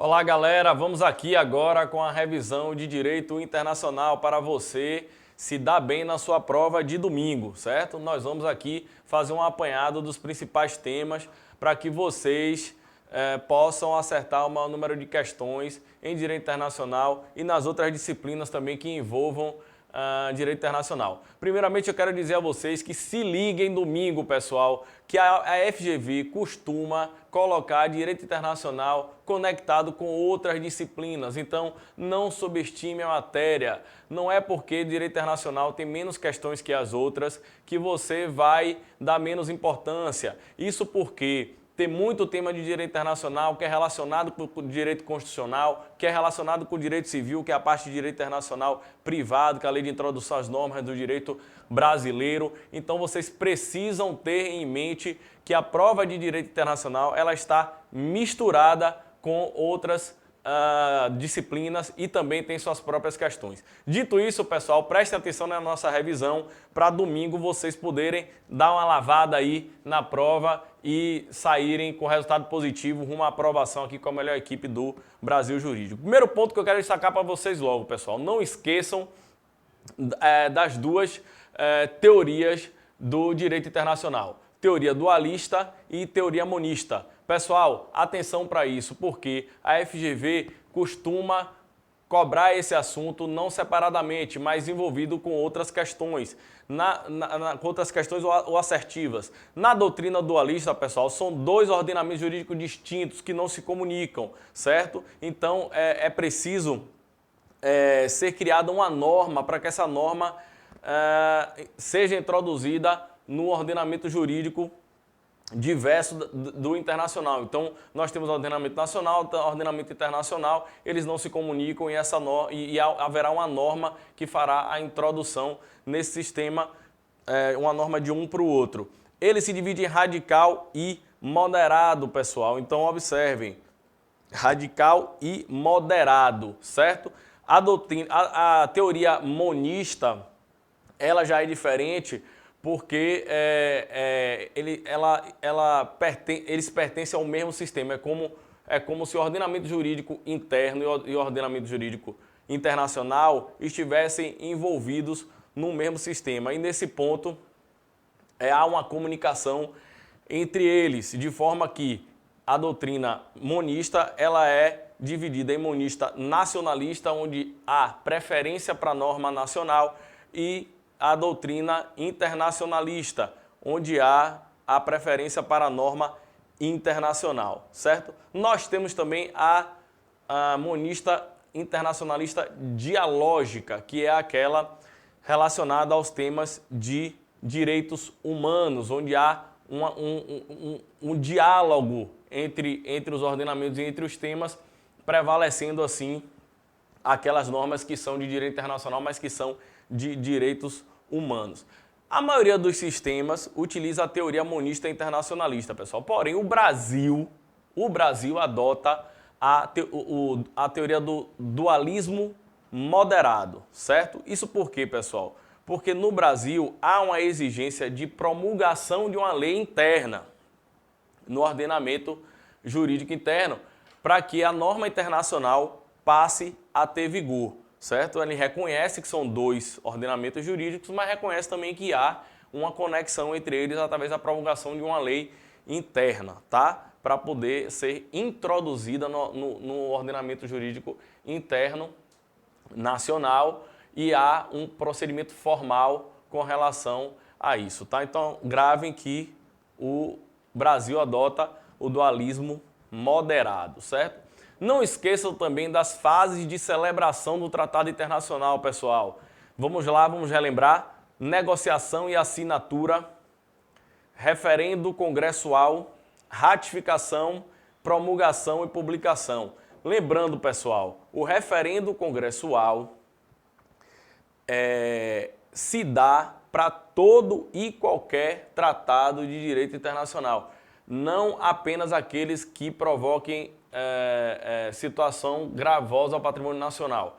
Olá galera, vamos aqui agora com a revisão de Direito Internacional para você se dar bem na sua prova de domingo, certo? Nós vamos aqui fazer um apanhado dos principais temas para que vocês possam acertar o maior número de questões em Direito Internacional e nas outras disciplinas também que envolvam Direito Internacional. Primeiramente eu quero dizer a vocês que se liguem domingo, pessoal, que a FGV costuma colocar Direito Internacional conectado com outras disciplinas. Então não subestime a matéria. Não é porque Direito Internacional tem menos questões que as outras que você vai dar menos importância. Isso porque tem muito tema de direito internacional que é relacionado com o direito constitucional, que é relacionado com o direito civil, que é a parte de direito internacional privado, que é a lei de introdução às normas do direito brasileiro. Então vocês precisam ter em mente que a prova de direito internacional ela está misturada com outras disciplinas e também tem suas próprias questões. Dito isso, pessoal, prestem atenção na nossa revisão para domingo vocês poderem dar uma lavada aí na prova e saírem com resultado positivo rumo à aprovação aqui com a melhor equipe do Brasil Jurídico. Primeiro ponto que eu quero destacar para vocês logo, pessoal, não esqueçam das duas teorias do direito internacional. Teoria dualista e teoria monista. Pessoal, atenção para isso, porque a FGV costuma cobrar esse assunto não separadamente, mas envolvido com outras questões, com outras questões ou assertivas. Na doutrina dualista, pessoal, são dois ordenamentos jurídicos distintos que não se comunicam, certo? Então, é preciso ser criada uma norma para que essa norma seja introduzida no ordenamento jurídico diverso do internacional. Então, nós temos ordenamento nacional, ordenamento internacional, eles não se comunicam e haverá uma norma que fará a introdução nesse sistema, uma norma de um para o outro. Ele se divide em radical e moderado, pessoal. Então, observem, radical e moderado, certo? A teoria monista, ela já é diferente, porque eles pertencem ao mesmo sistema. É como se o ordenamento jurídico interno e o ordenamento jurídico internacional estivessem envolvidos no mesmo sistema. E nesse ponto há uma comunicação entre eles, de forma que a doutrina monista ela é dividida em monista nacionalista, onde há preferência para a norma nacional, e a doutrina internacionalista, onde há a preferência para a norma internacional, certo? Nós temos também a monista internacionalista dialógica, que é aquela relacionada aos temas de direitos humanos, onde há um diálogo entre os ordenamentos e entre os temas, prevalecendo assim aquelas normas que são de direito internacional, mas que são de direitos humanos. A maioria dos sistemas utiliza a teoria monista internacionalista, pessoal. Porém, o Brasil adota a teoria do dualismo moderado, certo? Isso por quê, pessoal? Porque no Brasil há uma exigência de promulgação de uma lei interna no ordenamento jurídico interno para que a norma internacional passe a ter vigor. Certo? Ele reconhece que são dois ordenamentos jurídicos, mas reconhece também que há uma conexão entre eles através da promulgação de uma lei interna, tá? Para poder ser introduzida no ordenamento jurídico interno nacional, e há um procedimento formal com relação a isso, tá? Então, gravem que o Brasil adota o dualismo moderado, certo? Não esqueçam também das fases de celebração do Tratado Internacional, pessoal. Vamos lá, vamos relembrar. Negociação e assinatura, referendo congressual, ratificação, promulgação e publicação. Lembrando, pessoal, o referendo congressual se dá para todo e qualquer tratado de direito internacional, não apenas aqueles que provoquem situação gravosa ao patrimônio nacional.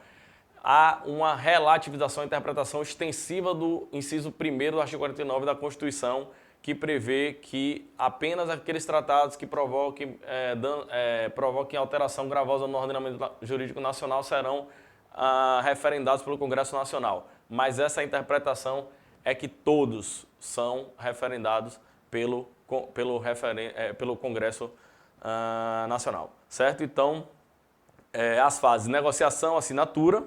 Há uma relativização e interpretação extensiva do inciso 1º do artigo 49 da Constituição, que prevê que apenas aqueles tratados que provoquem alteração gravosa no ordenamento jurídico nacional serão referendados pelo Congresso Nacional. Mas essa interpretação é que todos são referendados pelo Congresso Nacional, certo? Então, as fases: negociação, assinatura,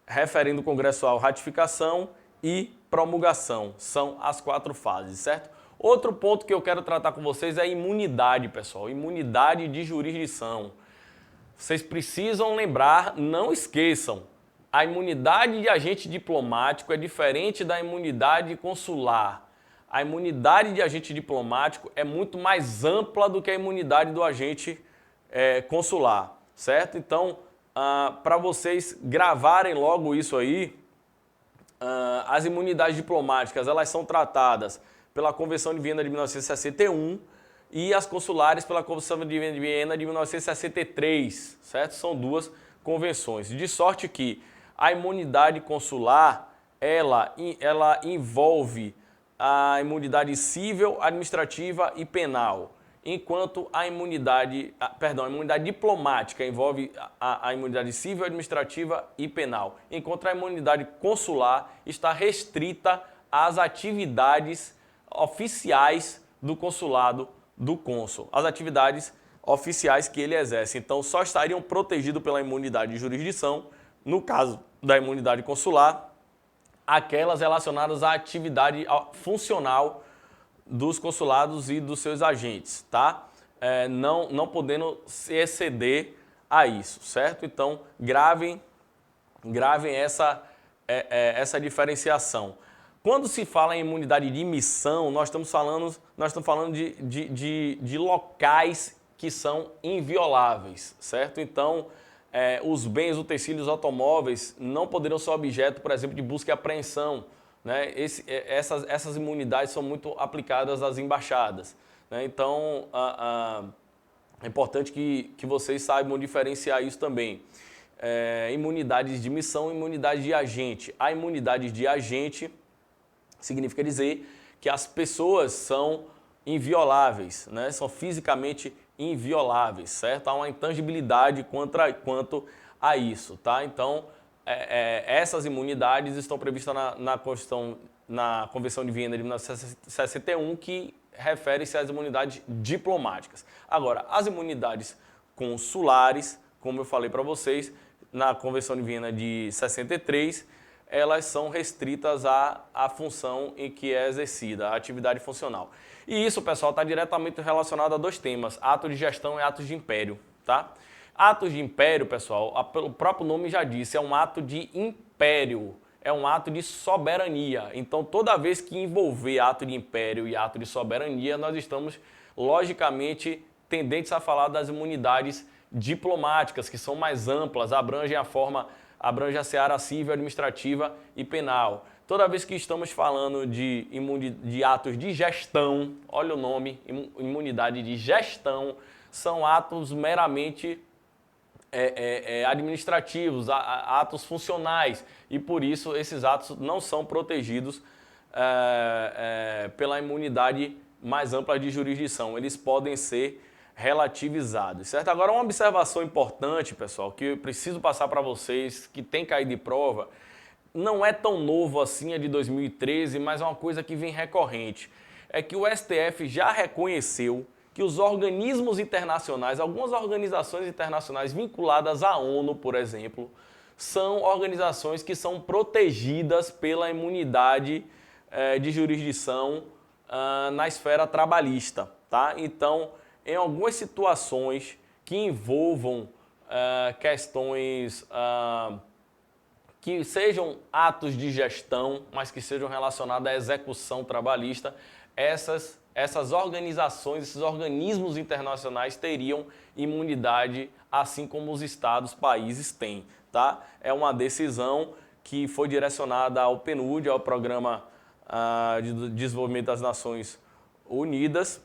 referendo congressual, ratificação e promulgação. São as 4 fases, certo? Outro ponto que eu quero tratar com vocês é a imunidade, pessoal. Imunidade de jurisdição. Vocês precisam lembrar, não esqueçam, a imunidade de agente diplomático é diferente da imunidade consular. A imunidade de agente diplomático é muito mais ampla do que a imunidade do agente consular, certo? Então, para vocês gravarem logo isso aí, as imunidades diplomáticas, elas são tratadas pela Convenção de Viena de 1961 e as consulares pela Convenção de Viena de 1963, certo? São 2 convenções. De sorte que a imunidade consular, ela envolve a imunidade civil, administrativa e penal, enquanto a imunidade diplomática envolve a imunidade civil, administrativa e penal, enquanto a imunidade consular está restrita às atividades oficiais do consulado do cônsul, as atividades oficiais que ele exerce. Então, só estariam protegidos pela imunidade de jurisdição, no caso da imunidade consular, aquelas relacionadas à atividade funcional dos consulados e dos seus agentes, tá? Não podendo se exceder a isso, certo? Então, gravem essa diferenciação. Quando se fala em imunidade de missão, nós estamos falando de locais que são invioláveis, certo? Então, os bens, utensílios, automóveis não poderão ser objeto, por exemplo, de busca e apreensão, né? Essas imunidades são muito aplicadas às embaixadas, né? Então, é importante que vocês saibam diferenciar isso também. Imunidades de missão e imunidade de agente. A imunidade de agente significa dizer que as pessoas são invioláveis, né? São fisicamente invioláveis, certo? Há uma intangibilidade quanto a isso, tá? Então, essas imunidades estão previstas na Convenção de Viena de 1961, que refere-se às imunidades diplomáticas. Agora, as imunidades consulares, como eu falei para vocês, na Convenção de Viena de 63, elas são restritas à função em que é exercida, a atividade funcional. E isso, pessoal, está diretamente relacionado a 2 temas, atos de gestão e atos de império, tá? Atos de império, pessoal, o próprio nome já disse, é um ato de império, é um ato de soberania. Então, toda vez que envolver ato de império e ato de soberania, nós estamos, logicamente, tendentes a falar das imunidades diplomáticas, que são mais amplas, abrangem a seara civil, administrativa e penal. Toda vez que estamos falando de atos de gestão, olha o nome, imunidade de gestão, são atos meramente administrativos, atos funcionais, e por isso esses atos não são protegidos pela imunidade mais ampla de jurisdição. Eles podem ser relativizados, certo? Agora, uma observação importante, pessoal, que eu preciso passar para vocês, que tem caído de prova, não é tão novo assim, é de 2013, mas é uma coisa que vem recorrente. É que o STF já reconheceu que os organismos internacionais, algumas organizações internacionais vinculadas à ONU, por exemplo, são organizações que são protegidas pela imunidade de jurisdição na esfera trabalhista, tá? Então, em algumas situações que envolvam questões que sejam atos de gestão, mas que sejam relacionados à execução trabalhista, essas organizações, esses organismos internacionais teriam imunidade, assim como os estados, países têm, tá? É uma decisão que foi direcionada ao PNUD, ao Programa de Desenvolvimento das Nações Unidas,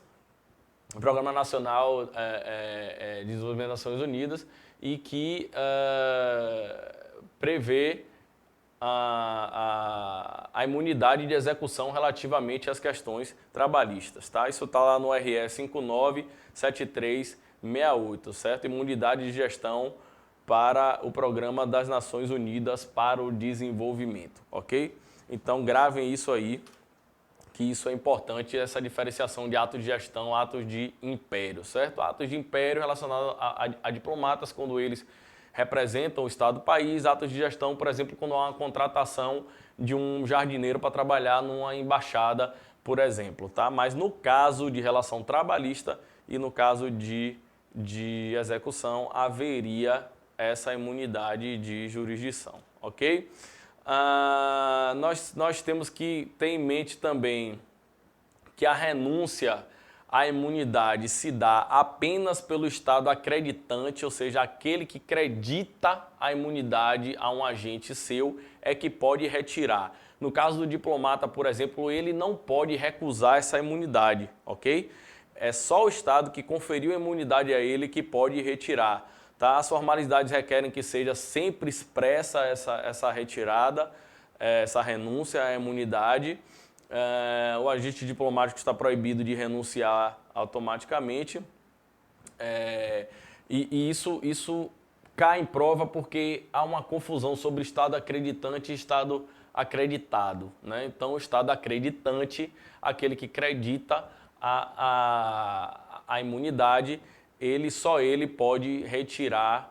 o Programa Nacional de Desenvolvimento das Nações Unidas, e que prevê a imunidade de execução relativamente às questões trabalhistas, tá? Isso está lá no RE 597368, certo? Imunidade de gestão para o Programa das Nações Unidas para o Desenvolvimento, ok? Então gravem isso aí, que isso é importante, essa diferenciação de atos de gestão, atos de império, certo? Atos de império relacionados a diplomatas, quando eles representam o Estado do país, atos de gestão, por exemplo, quando há uma contratação de um jardineiro para trabalhar numa embaixada, por exemplo, tá? Mas no caso de relação trabalhista e no caso de execução, haveria essa imunidade de jurisdição, ok? Nós temos que ter em mente também que a renúncia à imunidade se dá apenas pelo Estado acreditante, ou seja, aquele que acredita a imunidade a um agente seu é que pode retirar. No caso do diplomata, por exemplo, ele não pode recusar essa imunidade, ok? É só o Estado que conferiu a imunidade a ele que pode retirar. Tá? As formalidades requerem que seja sempre expressa essa retirada, essa renúncia à imunidade. O agente diplomático está proibido de renunciar automaticamente. E isso cai em prova porque há uma confusão sobre Estado acreditante e Estado acreditado, né? Então, o Estado acreditante, aquele que acredita a imunidade, só ele pode retirar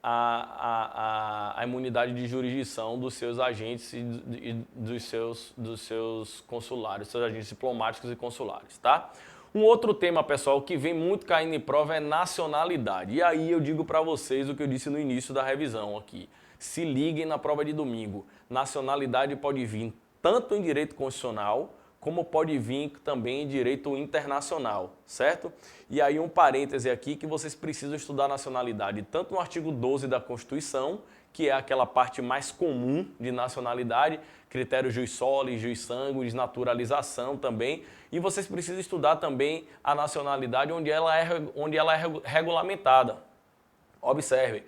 a imunidade de jurisdição dos seus agentes e dos seus consulares, seus agentes diplomáticos e consulares, tá? Um outro tema, pessoal, que vem muito caindo em prova é nacionalidade. E aí eu digo para vocês o que eu disse no início da revisão aqui. Se liguem na prova de domingo. Nacionalidade pode vir tanto em direito constitucional, como pode vir também em direito internacional, certo? E aí um parêntese aqui que vocês precisam estudar nacionalidade, tanto no artigo 12 da Constituição, que é aquela parte mais comum de nacionalidade, critério jus soli, jus sanguinis, naturalização também, e vocês precisam estudar também a nacionalidade onde ela é regulamentada. Observe.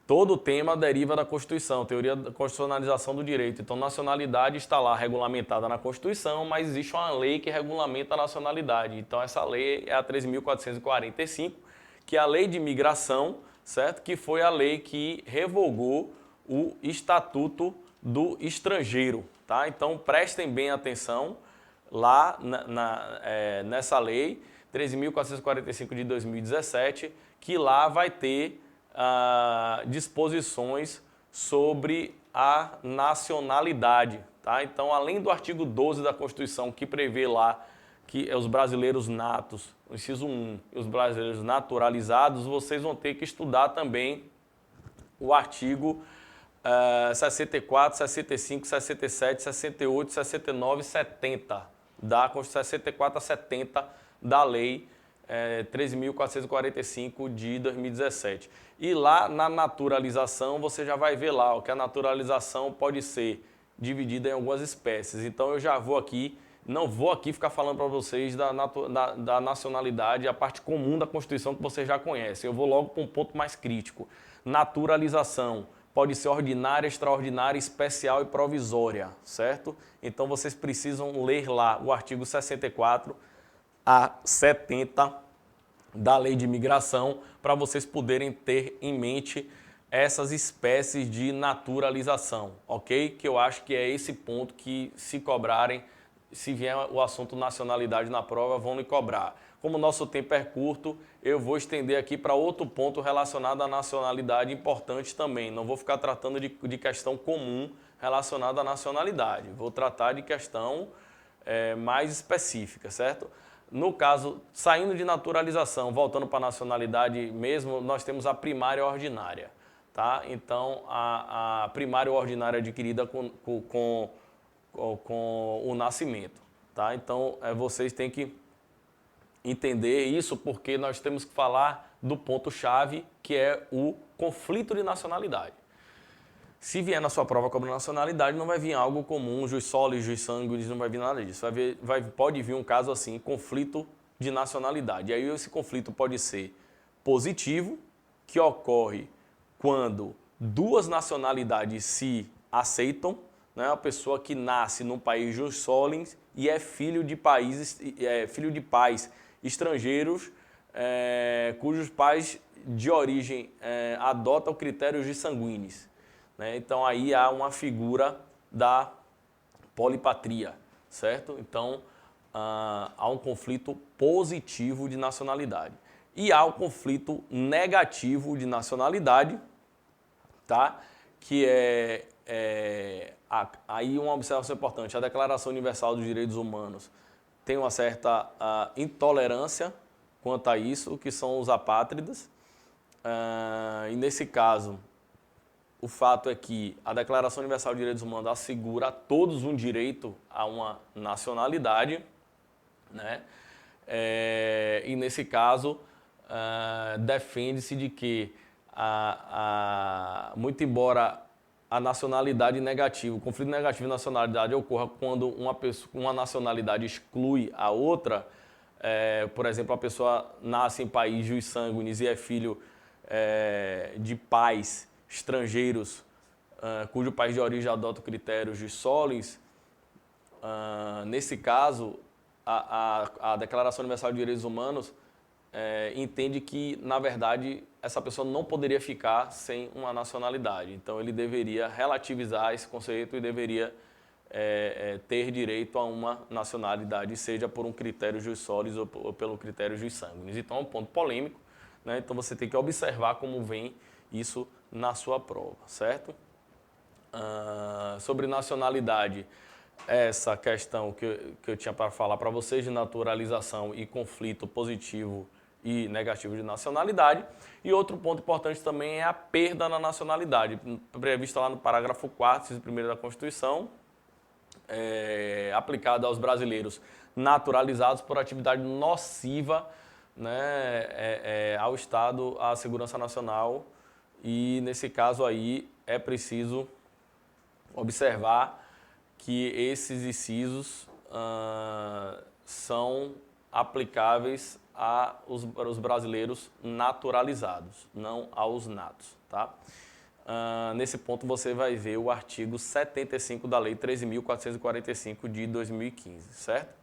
Todo o tema deriva da Constituição, teoria da constitucionalização do direito. Então, nacionalidade está lá regulamentada na Constituição, mas existe uma lei que regulamenta a nacionalidade. Então, essa lei é a 13.445, que é a Lei de Imigração, certo? Que foi a lei que revogou o Estatuto do Estrangeiro, tá? Então, prestem bem atenção lá nessa lei, 13.445 de 2017, que lá vai ter disposições sobre a nacionalidade, tá? Então, além do artigo 12 da Constituição, que prevê lá que os brasileiros natos, o inciso 1, e os brasileiros naturalizados, vocês vão ter que estudar também o artigo 64, 65, 67, 68, 69 e 70 da Constituição, 64 a 70 da Lei 13.445 de 2017. E lá na naturalização você já vai ver lá que a naturalização pode ser dividida em algumas espécies. Então eu já vou aqui, não vou aqui ficar falando para vocês da nacionalidade, a parte comum da Constituição que vocês já conhecem. Eu vou logo para um ponto mais crítico. Naturalização pode ser ordinária, extraordinária, especial e provisória, certo? Então vocês precisam ler lá o artigo 64 a 70 da Lei de Imigração para vocês poderem ter em mente essas espécies de naturalização, ok? Que eu acho que é esse ponto que, se cobrarem, se vier o assunto nacionalidade na prova, vão me cobrar. Como o nosso tempo é curto, eu vou estender aqui para outro ponto relacionado à nacionalidade importante também. Não vou ficar tratando de questão comum relacionada à nacionalidade. Vou tratar de questão mais específica, certo? No caso, saindo de naturalização, voltando para a nacionalidade mesmo, nós temos a primária ordinária, tá? Então, a primária ordinária adquirida com o nascimento, tá? Então, vocês têm que entender isso porque nós temos que falar do ponto-chave, que é o conflito de nacionalidade. Se vier na sua prova cobrando nacionalidade, não vai vir algo comum, jus soli, jus sanguinis, não vai vir nada disso. Pode vir um caso assim, conflito de nacionalidade. E aí esse conflito pode ser positivo, que ocorre quando duas nacionalidades se aceitam, né, a pessoa que nasce num país jus soli e é filho de pais estrangeiros, cujos pais de origem adotam critérios de sanguíneos. Né? Então aí há uma figura da polipatria, certo? Então há um conflito positivo de nacionalidade. E há um conflito negativo de nacionalidade, tá? Que aí uma observação importante, a Declaração Universal dos Direitos Humanos tem uma certa intolerância quanto a isso, que são os apátridas. E nesse caso, o fato é que a Declaração Universal dos Direitos Humanos assegura a todos um direito a uma nacionalidade, né? E nesse caso, defende-se de que, muito embora a nacionalidade negativa, o conflito negativo de nacionalidade ocorra quando uma nacionalidade exclui a outra, por exemplo, a pessoa nasce em país jus sanguinis e é filho de pais estrangeiros, cujo país de origem adota critérios jus soli, nesse caso, a Declaração Universal de Direitos Humanos entende que, na verdade, essa pessoa não poderia ficar sem uma nacionalidade. Então, ele deveria relativizar esse conceito e deveria ter direito a uma nacionalidade, seja por um critério jus soli ou pelo critério jus sanguinis. Então, é um ponto polêmico, né? Então, você tem que observar como vem isso na sua prova, certo? Sobre nacionalidade, essa questão que eu tinha para falar para vocês de naturalização e conflito positivo e negativo de nacionalidade. E outro ponto importante também é a perda na nacionalidade, prevista lá no parágrafo 4º, inciso 1º da Constituição, aplicada aos brasileiros naturalizados por atividade nociva, né, ao Estado, à segurança nacional. E nesse caso aí é preciso observar que esses incisos são aplicáveis para os brasileiros naturalizados, não aos natos, tá? Nesse ponto você vai ver o artigo 75 da Lei 13.445 de 2015, certo?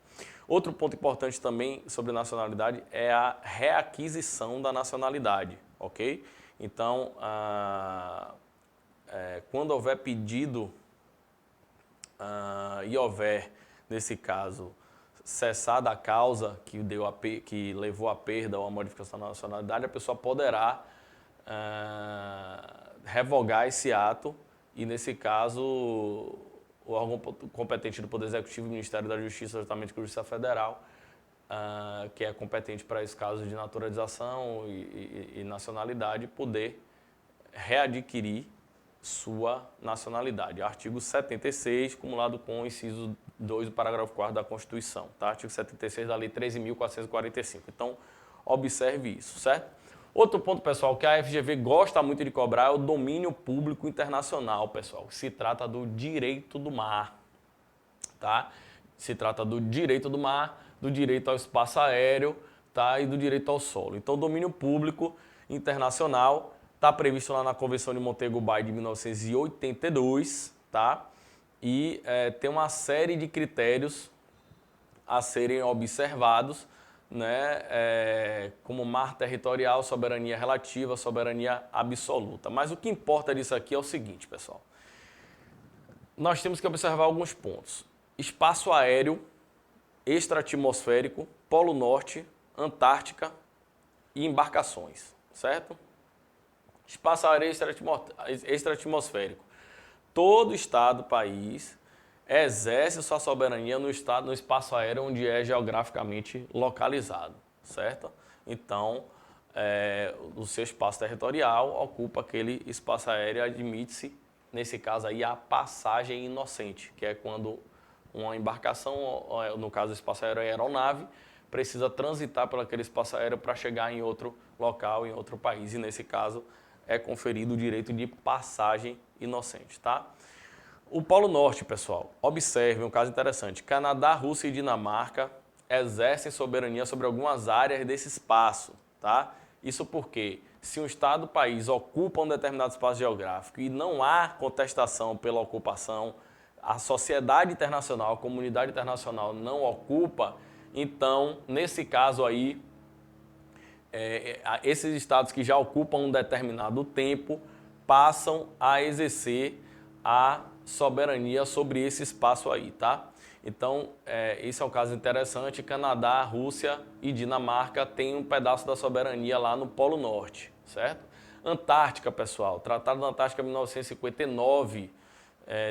Outro ponto importante também sobre nacionalidade é a reaquisição da nacionalidade, ok? Então, quando houver pedido e houver, nesse caso, cessada a causa que levou à perda ou à modificação da nacionalidade, a pessoa poderá revogar esse ato e, nesse caso, o órgão competente do Poder Executivo, o Ministério da Justiça, juntamente com a Justiça Federal, que é competente para esses casos de naturalização e nacionalidade, poder readquirir sua nacionalidade. Artigo 76, cumulado com o inciso 2 do parágrafo 4º da Constituição, tá? Artigo 76 da Lei 13.445. Então, observe isso, certo? Outro ponto, pessoal, que a FGV gosta muito de cobrar é o domínio público internacional, pessoal. Se trata do direito do mar, tá? Se trata do direito do mar, do direito ao espaço aéreo, tá? E do direito ao solo. Então, o domínio público internacional está previsto lá na Convenção de Montego Bay de 1982, tá? E tem uma série de critérios a serem observados, né? Como mar territorial, soberania relativa, soberania absoluta. Mas o que importa disso aqui é o seguinte, pessoal. Nós temos que observar alguns pontos. Espaço aéreo, extra-atmosférico, Polo Norte, Antártica e embarcações, certo? Espaço aéreo extra-atmosférico. Todo estado, país, exerce sua soberania no espaço aéreo onde é geograficamente localizado, certo? Então, o seu espaço territorial ocupa aquele espaço aéreo, admite-se, nesse caso aí, a passagem inocente, que é quando uma embarcação, no caso do espaço aéreo é aeronave, precisa transitar por aquele espaço aéreo para chegar em outro local, em outro país, e nesse caso é conferido o direito de passagem inocente, tá? O Polo Norte, pessoal, observe um caso interessante. Canadá, Rússia e Dinamarca exercem soberania sobre algumas áreas desse espaço, tá? Isso porque se um Estado ou país ocupa um determinado espaço geográfico e não há contestação pela ocupação, a sociedade internacional, a comunidade internacional não ocupa, então, nesse caso aí, esses estados que já ocupam um determinado tempo passam a exercer a soberania sobre esse espaço aí, tá? Então, esse é um caso interessante. Canadá, Rússia e Dinamarca têm um pedaço da soberania lá no Polo Norte, certo? Antártica, pessoal. Tratado da Antártica 1959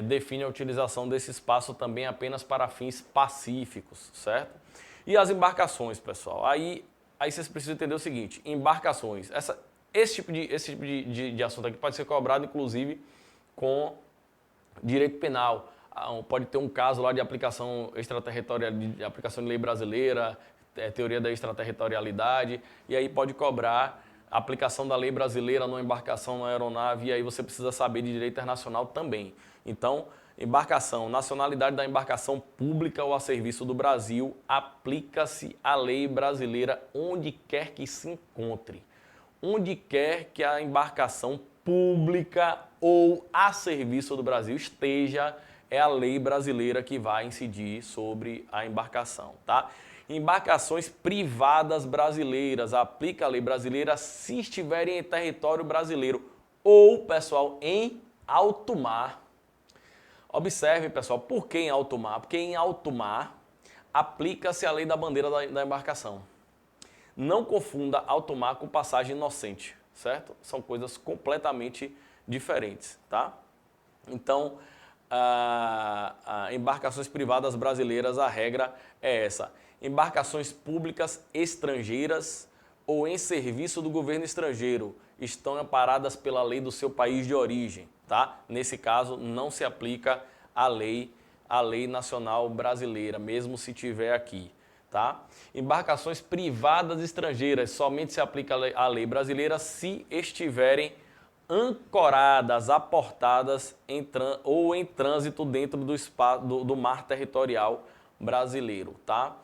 define a utilização desse espaço também apenas para fins pacíficos, certo? E as embarcações, pessoal. Aí vocês precisam entender o seguinte, embarcações. Esse tipo de assunto aqui pode ser cobrado, inclusive, com direito penal. Pode ter um caso lá de aplicação extraterritorial, de aplicação de lei brasileira, teoria da extraterritorialidade, e aí pode cobrar a aplicação da lei brasileira numa embarcação, numa aeronave, e aí você precisa saber de direito internacional também. Então, embarcação, nacionalidade da embarcação pública ou a serviço do Brasil, aplica-se a lei brasileira onde quer que se encontre. Onde quer que a embarcação pública ou a serviço do Brasil esteja, é a lei brasileira que vai incidir sobre a embarcação, tá? Embarcações privadas brasileiras, aplica a lei brasileira se estiverem em território brasileiro ou, pessoal, em alto mar. Observe, pessoal, por que em alto mar? Porque em alto mar aplica-se a lei da bandeira da embarcação. Não confunda alto mar com passagem inocente, certo? São coisas completamente diferentes, tá? Então, embarcações privadas brasileiras, a regra é essa. Embarcações públicas estrangeiras ou em serviço do governo estrangeiro estão amparadas pela lei do seu país de origem, tá? Nesse caso, não se aplica a lei nacional brasileira, mesmo se tiver aqui, tá? Embarcações privadas estrangeiras, somente se aplica a lei brasileira se estiverem ancoradas, aportadas ou em trânsito dentro do mar territorial brasileiro, tá?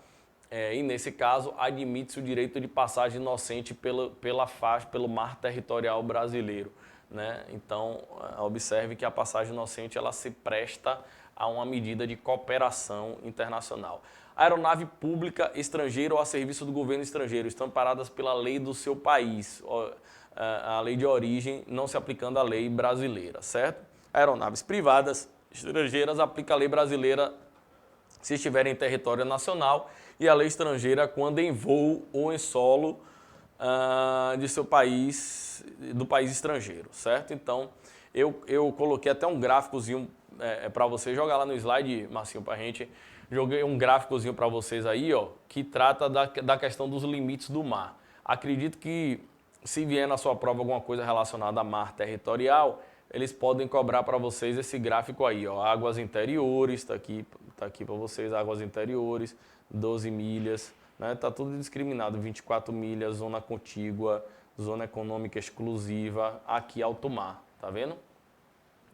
E nesse caso, admite-se o direito de passagem inocente pelo mar territorial brasileiro, né? Então, observe que a passagem inocente ela se presta a uma medida de cooperação internacional. Aeronave pública estrangeira ou a serviço do governo estrangeiro estão amparadas pela lei do seu país, a lei de origem, não se aplicando a lei brasileira, certo? Aeronaves privadas estrangeiras aplica a lei brasileira se estiverem em território nacional e a lei estrangeira quando em voo ou em solo de seu país, do país estrangeiro, certo? Então, eu coloquei até um gráficozinho para você jogar lá no slide, Marcinho, para a gente. Joguei um gráficozinho para vocês aí, ó, que trata da questão dos limites do mar. Acredito que se vier na sua prova alguma coisa relacionada a mar territorial, eles podem cobrar para vocês esse gráfico aí, ó, águas interiores, está aqui para vocês, águas interiores, 12 milhas, né? Tá tudo discriminado, 24 milhas, zona contígua, zona econômica exclusiva, aqui alto mar, tá vendo?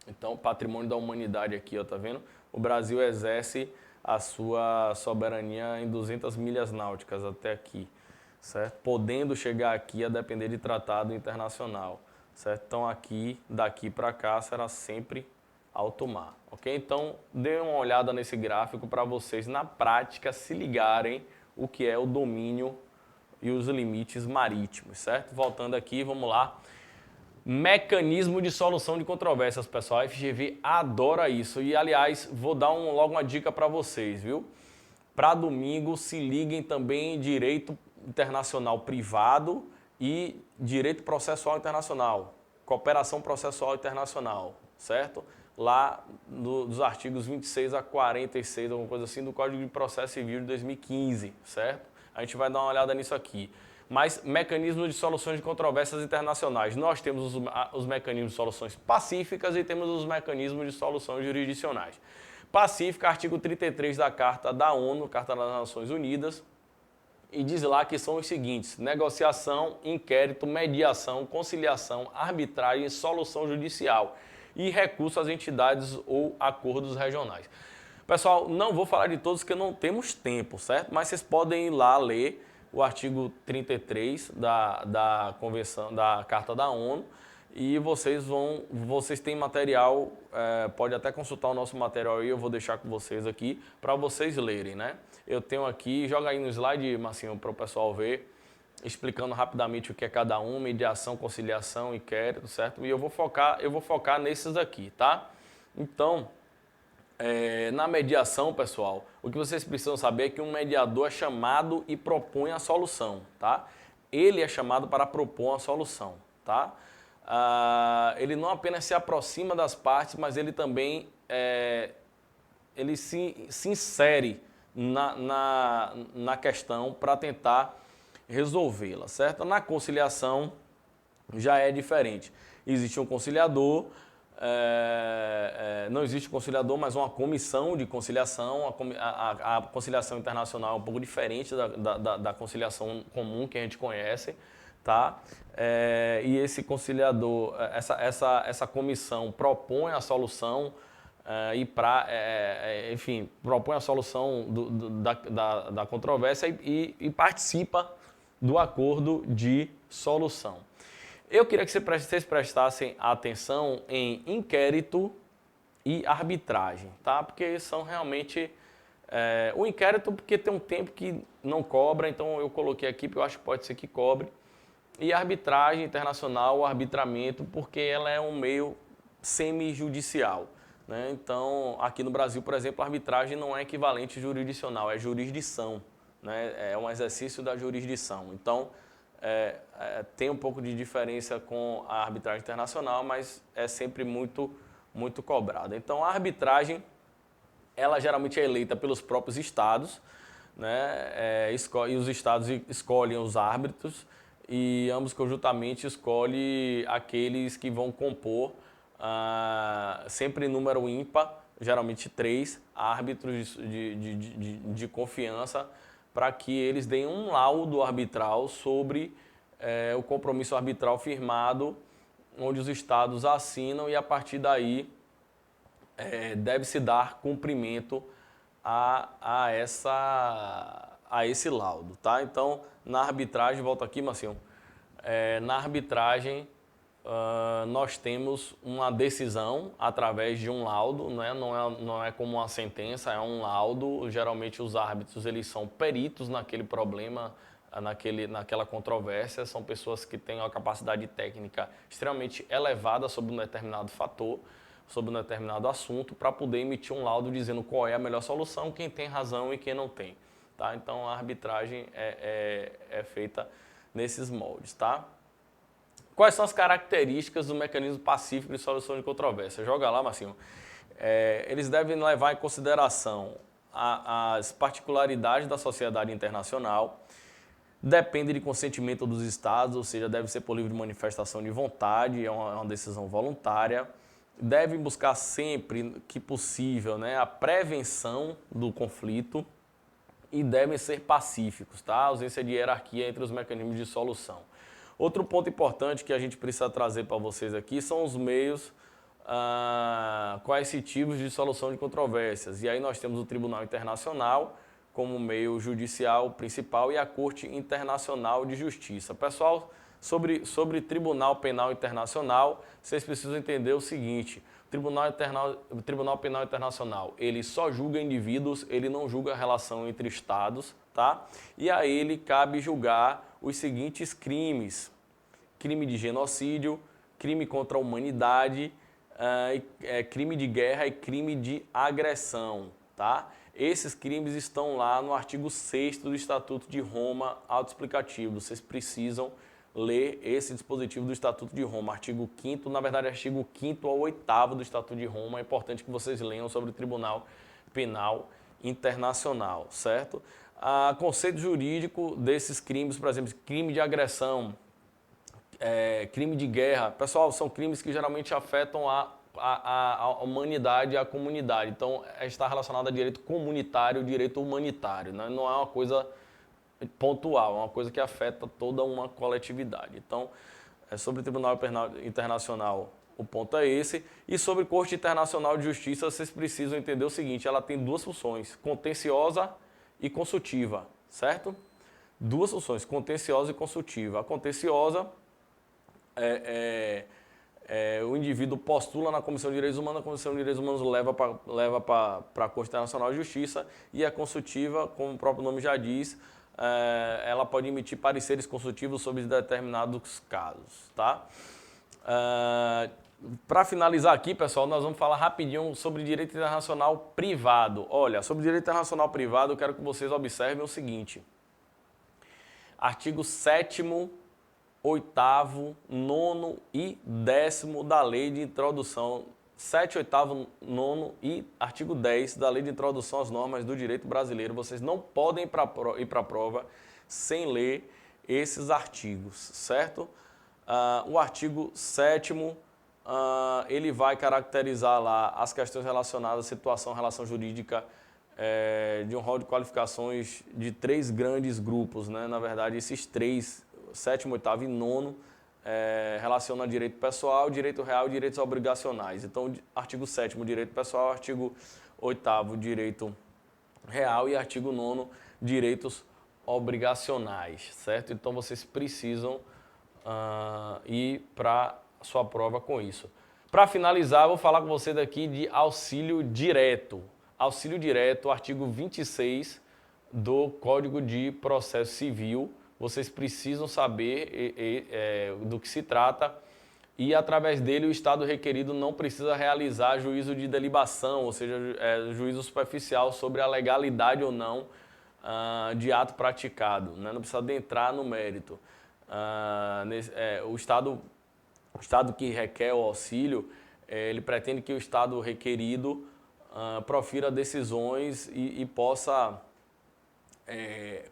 Então, patrimônio da humanidade aqui, ó, tá vendo? O Brasil exerce a sua soberania em 200 milhas náuticas até aqui, certo? Podendo chegar aqui a depender de tratado internacional, certo? Então, daqui para cá, será sempre alto mar, ok? Então, dê uma olhada nesse gráfico para vocês, na prática, se ligarem o que é o domínio e os limites marítimos, certo? Voltando aqui, vamos lá. Mecanismo de solução de controvérsias, pessoal. A FGV adora isso. E, aliás, vou dar logo uma dica para vocês, viu? Para domingo, se liguem também em direito internacional privado e direito processual internacional, cooperação processual internacional, certo? Lá dos artigos 26 a 46, alguma coisa assim, do Código de Processo Civil de 2015, certo? A gente vai dar uma olhada nisso aqui. Mas mecanismos de soluções de controvérsias internacionais. Nós temos os mecanismos de soluções pacíficas e temos os mecanismos de soluções jurisdicionais. Pacífica, artigo 33 da Carta da ONU, Carta das Nações Unidas, e diz lá que são os seguintes: negociação, inquérito, mediação, conciliação, arbitragem, solução judicial e recurso às entidades ou acordos regionais. Pessoal, não vou falar de todos porque não temos tempo, certo? Mas vocês podem ir lá ler o artigo 33 da Convenção, da Carta da ONU, e vocês têm material, pode até consultar o nosso material aí, eu vou deixar com vocês aqui, para vocês lerem, né? Eu tenho aqui, joga aí no slide, Marcinho, para o pessoal ver, explicando rapidamente o que é cada um, mediação, conciliação, inquérito, certo? E eu vou focar nesses aqui, tá? Então, na mediação, pessoal, o que vocês precisam saber é que um mediador é chamado e propõe a solução, tá? Ele é chamado para propor a solução, tá? Ele não apenas se aproxima das partes, mas ele também ele se insere na questão para tentar resolvê-la, certo? Na conciliação já é diferente. Existe um conciliador, não existe conciliador, mas uma comissão de conciliação. A conciliação internacional é um pouco diferente da conciliação comum que a gente conhece, tá? E esse conciliador, essa comissão propõe a solução enfim, propõe a solução da controvérsia e participa do acordo de solução. Eu queria que vocês prestassem atenção em inquérito e arbitragem, tá? Porque são realmente... o inquérito, porque tem um tempo que não cobra, então eu coloquei aqui, porque eu acho que pode ser que cobre. E a arbitragem internacional, o arbitramento, porque ela é um meio semi-judicial, né? Então, aqui no Brasil, por exemplo, a arbitragem não é equivalente jurisdicional, é jurisdição, né? É um exercício da jurisdição. Então, tem um pouco de diferença com a arbitragem internacional, mas é sempre muito, muito cobrada. Então, a arbitragem, ela geralmente é eleita pelos próprios estados, né? E os estados escolhem os árbitros e ambos conjuntamente escolhem aqueles que vão compor, sempre em número ímpar, geralmente 3 árbitros de confiança, para que eles deem um laudo arbitral sobre o compromisso arbitral firmado, onde os estados assinam e a partir daí deve-se dar cumprimento a esse laudo, tá? Então, na arbitragem, volta aqui, Marcinho, na arbitragem nós temos uma decisão através de um laudo, né? Não é como uma sentença, é um laudo. Geralmente os árbitros eles são peritos naquele problema, naquela controvérsia, são pessoas que têm uma capacidade técnica extremamente elevada sobre um determinado fator, sobre um determinado assunto, para poder emitir um laudo dizendo qual é a melhor solução, quem tem razão e quem não tem, tá? Então a arbitragem é feita nesses moldes, tá? Quais são as características do mecanismo pacífico de solução de controvérsia? Joga lá, Marcinho. Eles devem levar em consideração as particularidades da sociedade internacional, depende de consentimento dos estados, ou seja, deve ser por livre manifestação de vontade, é uma decisão voluntária. Devem buscar sempre que possível, né, a prevenção do conflito e devem ser pacíficos, tá? A ausência de hierarquia entre os mecanismos de solução. Outro ponto importante que a gente precisa trazer para vocês aqui são os meios coercitivos de solução de controvérsias. E aí nós temos o Tribunal Internacional como meio judicial principal e a Corte Internacional de Justiça. Pessoal, sobre Tribunal Penal Internacional, vocês precisam entender o seguinte: o Tribunal Penal Internacional, ele só julga indivíduos, ele não julga a relação entre estados, tá? E a ele cabe julgar os seguintes crimes: crime de genocídio, crime contra a humanidade, crime de guerra e crime de agressão, tá? Esses crimes estão lá no artigo 6º do Estatuto de Roma, autoexplicativo. Vocês precisam ler esse dispositivo do Estatuto de Roma, artigo 5º, na verdade artigo 5º ao 8º do Estatuto de Roma. É importante que vocês leiam sobre o Tribunal Penal Internacional, certo? Conceito jurídico desses crimes, por exemplo, crime de agressão, crime de guerra. Pessoal, são crimes que geralmente afetam a humanidade e a comunidade. Então, está relacionado a direito comunitário, direito humanitário, né? Não é uma coisa pontual, é uma coisa que afeta toda uma coletividade. Então, sobre o Tribunal Penal Internacional, o ponto é esse. E sobre Corte Internacional de Justiça, vocês precisam entender o seguinte: ela tem duas funções, contenciosa e consultiva, certo? duas soluções, contenciosa e consultiva. A contenciosa o indivíduo postula na Comissão de Direitos Humanos, a Comissão de Direitos Humanos leva para a Corte Internacional de Justiça, e a consultiva, como o próprio nome já diz, ela pode emitir pareceres consultivos sobre determinados casos, tá? Para finalizar aqui, pessoal, nós vamos falar rapidinho sobre direito internacional privado. Olha, sobre direito internacional privado, eu quero que vocês observem o seguinte. Artigo 7º, 8º, 9º e 10º da Lei de Introdução, 7º, 8º, 9º e artigo 10 da Lei de Introdução às Normas do Direito Brasileiro. Vocês não podem ir para a prova sem ler esses artigos, certo? O artigo 7º, ele vai caracterizar lá as questões relacionadas à situação, relação jurídica de um rol de qualificações de 3 grandes grupos, né? Na verdade, esses 3, 7º, 8º e 9º, relacionam direito pessoal, direito real e direitos obrigacionais. Então, artigo 7º, direito pessoal, artigo 8º, direito real e artigo 9º, direitos obrigacionais, certo? Então, vocês precisam ir para a sua prova com isso. Para finalizar, eu vou falar com você daqui de auxílio direto. Auxílio direto, artigo 26 do Código de Processo Civil. Vocês precisam saber do que se trata, e através dele o Estado requerido não precisa realizar juízo de delibação, ou seja, juízo superficial sobre a legalidade ou não de ato praticado, né? Não precisa adentrar no mérito. O Estado que requer o auxílio, ele pretende que o Estado requerido profira decisões e possa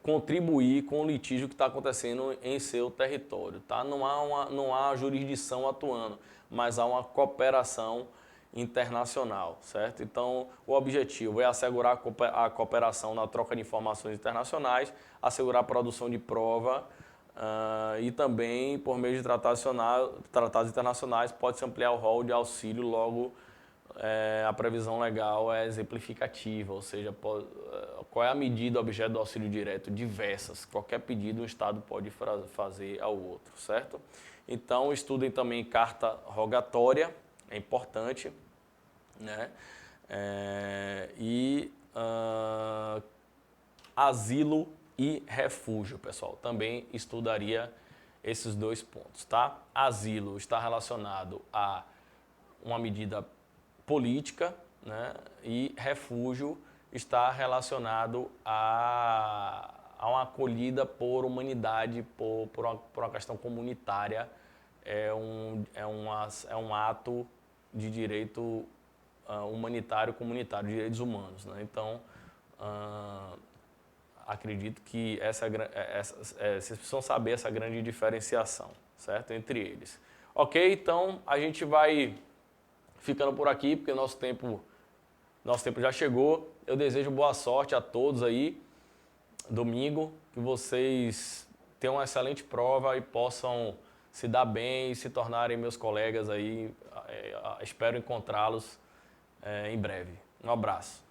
contribuir com o litígio que está acontecendo em seu território, tá? Não há jurisdição atuando, mas há uma cooperação internacional, certo? Então, o objetivo é assegurar a cooperação na troca de informações internacionais, assegurar a produção de prova e também, por meio de tratados internacionais, pode-se ampliar o rol de auxílio, logo a previsão legal é exemplificativa, ou seja, qual é a medida objeto do auxílio direto? Diversas. Qualquer pedido um Estado pode fazer ao outro, certo? Então, estudem também carta rogatória, é importante, né? Asilo e refúgio, pessoal. Também estudaria esses 2 pontos, tá? Asilo está relacionado a uma medida política, né? E refúgio está relacionado a uma acolhida por humanidade, por uma questão comunitária. É um ato de direito humanitário, comunitário, de direitos humanos, né? Então, acredito que vocês precisam saber essa grande diferenciação, certo? Entre eles. Ok? Então, a gente vai ficando por aqui, porque nosso tempo já chegou. Eu desejo boa sorte a todos aí, domingo, que vocês tenham uma excelente prova e possam se dar bem e se tornarem meus colegas aí. Espero encontrá-los em breve. Um abraço.